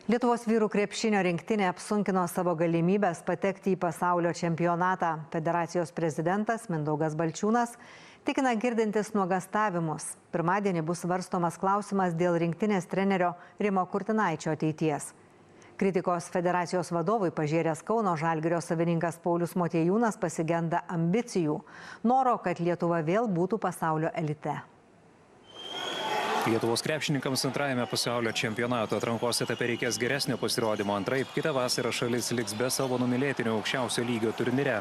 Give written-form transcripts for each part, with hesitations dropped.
Lietuvos vyrų krepšinio rinktinė apsunkino savo galimybės patekti į pasaulio čempionatą. Federacijos prezidentas Mindaugas Balčiūnas tikina girdintis nuogąstavimus. Pirmadienį bus svarstomas klausimas dėl rinktinės trenerio Rimo Kurtinaičio ateities. Kritikos federacijos vadovui pažėręs Kauno Žalgirio savininkas Paulius Motiejūnas pasigenda ambicijų, noro, kad Lietuva vėl būtų pasaulio elite. Lietuvos krepšininkams antrajame pasaulio čempionato atrankos etape reikės geresnio pasirodymo. Antraip, kitą vasarą šalis liks be savo numylėtinio aukščiausio lygio turnyre.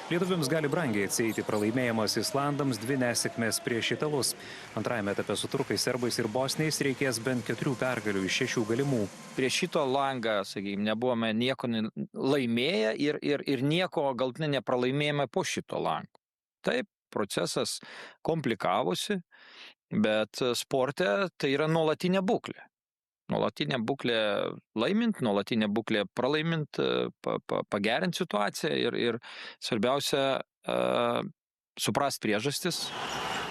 Lietuviams gali brangiai atsieiti pralaimėjimas Islandams, 2 nesėkmės prieš italus. Antrajame etape su turkais, serbais ir bosniais reikės bent 4 pergalių iš 6 galimų. Prieš šito langą, sakykime, nebuvome nieko laimėję ir nieko galtinai nepralaimėjome po šito lango. Taip, procesas komplikavosi. Bet sporte tai yra nuolatinė būklė. Nuolatinė būklė laimint, nuolatinė būklė pralaimint, pagerinti situaciją ir svarbiausia suprast priežastis.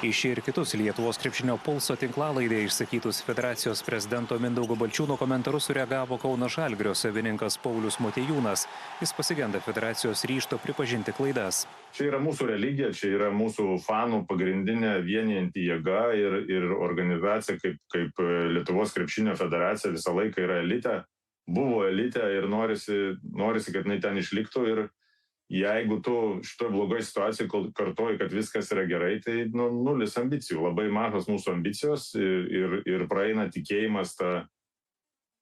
Į šį ir kitus Lietuvos krepšinio pulso tinklalaidėje išsakytus federacijos prezidento Mindaugo Balčiūno komentarus sureagavo Kauno Žalgirio savininkas Paulius Motiejūnas. Jis pasigenda federacijos ryžto pripažinti klaidas. Čia yra mūsų religija, čia yra mūsų fanų pagrindinė vienijanti jėga ir organizacija kaip Lietuvos krepšinio federacija visą laiką yra elite. Buvo elite ir norisi, kad jinai ten išliktų ir jeigu tu šitoje blogoje situacijoje kartoji, kad viskas yra gerai, tai nulis ambicijų, labai mažos mūsų ambicijos ir praeina tikėjimas tą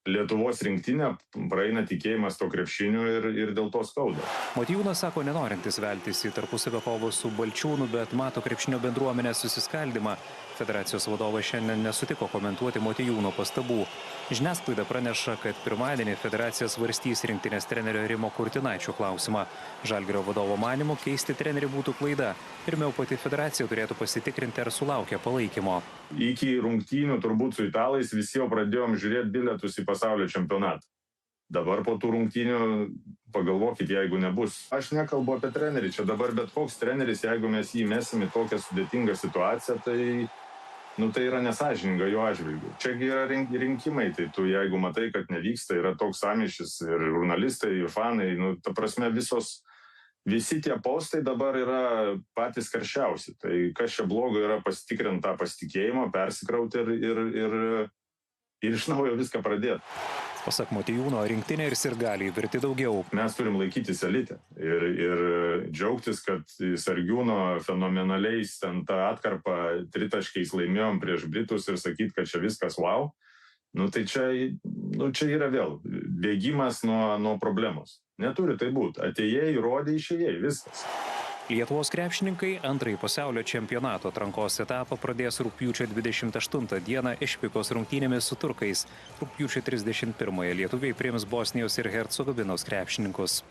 Lietuvos rinktinę, praeina tikėjimas to krepšiniu ir dėl to skauda. Motiejūnas sako, nenorintis veltis į tarpusavio kovą su Balčiūnu, bet mato krepšinio bendruomenės susiskaldymą. Federacijos vadovas šiandien nesutiko komentuoti Motiejūno pastabų. Žiniasklaida praneša, kad pirmadienį federacija svarstys rinktinės trenerio Rimo Kurtinaičio klausimą. Žalgirio vadovo manymu keisti trenerį būtų klaida. Pirmiau pati federacija turėtų pasitikrinti, ar sulaukia palaikymo. Iki rungtynių turbūt su italais visi jau pradėjom žiūrėti bilietus į pasaulio čempionatą. Dabar po tų rungtynių pagalvokit, jeigu nebus. Aš nekalbu apie trenerį, čia dabar bet koks treneris, jeigu mes jį mesim į tokią sudėtingą situaciją, tai yra nesąžininga jo atžvilgiu. Čiagi yra rinkimai, tai tu jeigu matai, kad nevyksta, yra toks sąmyšis ir žurnalistai, ir fanai, ta prasme visi tie postai dabar yra patys karščiausi. Tai kas čia blogo yra pasitikrinti tą pasitikėjimą, persikrauti ir iš naujo viską pradėti. Pasak Motiejūno, rinktinė ir sirgaliai verti daugiau. Mes turim laikytis elitę ir džiaugtis, kad Sargiūno fenomenaliais ten tą atkarpą tritaškiais laimėjom prieš Britus ir sakyti, kad čia viskas wow. Tai čia yra vėl bėgimas nuo problemos. Neturi tai būti. Atėjai, įrodė, išėjai, viskas. Lietuvos krepšininkai antrąjį pasaulio čempionato atrankos etapą pradės rugpjūčio 28 dieną išvykos rungtynėmis su turkais. Rugpjūčio 31 lietuviai priims Bosnijos ir Hercegovinos krepšininkus.